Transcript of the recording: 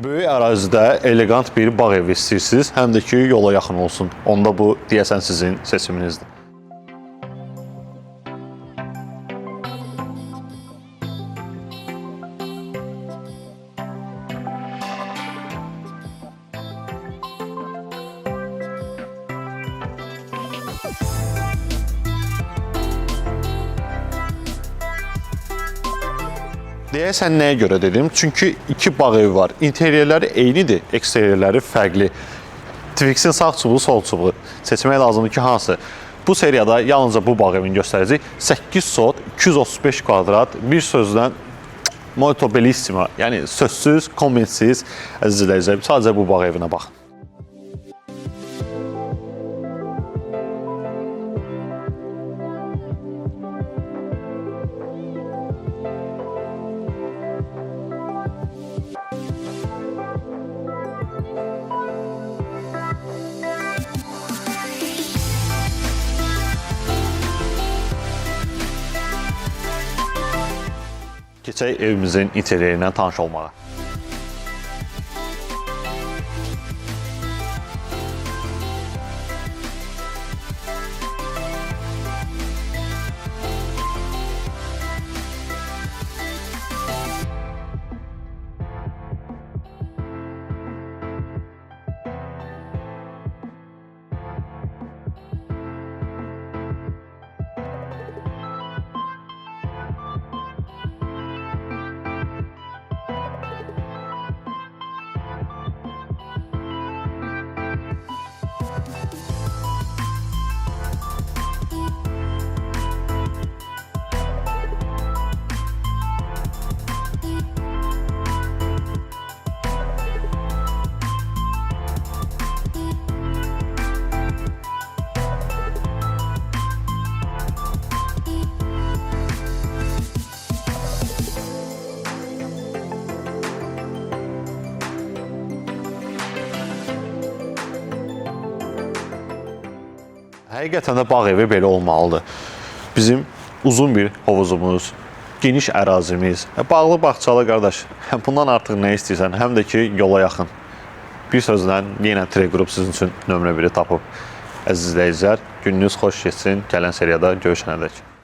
Böyük ərazidə elegant bir bağ evi istəyirsiniz, həm də ki yola yaxın olsun. Onda bu deyəsən sizin seçiminizdir. Deyəsən nəyə görə dedim? Çünki iki bağ evi var. İnteryerləri eynidir, eksteryerləri fərqli. Twix'in sağ çubuğu, sol çubuğu. Seçmək lazımdır ki, hansı? Bu seriyada yalnızca bu bağ evini göstərəcək. 8 sot, 235 kvadrat, bir sözlə molto bellissima. Yəni sözsüz, kommentsiz, əziz izləyicilər, sadəcə bu bağ evinə baxın. Keçək evimizin interyerindən tanış olmağa. Həqiqətən də bağ evi belə olmalıdır. Bizim uzun bir hovuzumuz, geniş ərazimiz, bağlı bağçalı qardaş, bundan artıq nə istəyirsən, həm də ki yola yaxın. Bir sözlə yenə Trey Qrup sizin üçün nömrə 1-i tapıb. Əziz izləyicilər, gününüz xoş keçsin, gələn seriyada görüşənədək.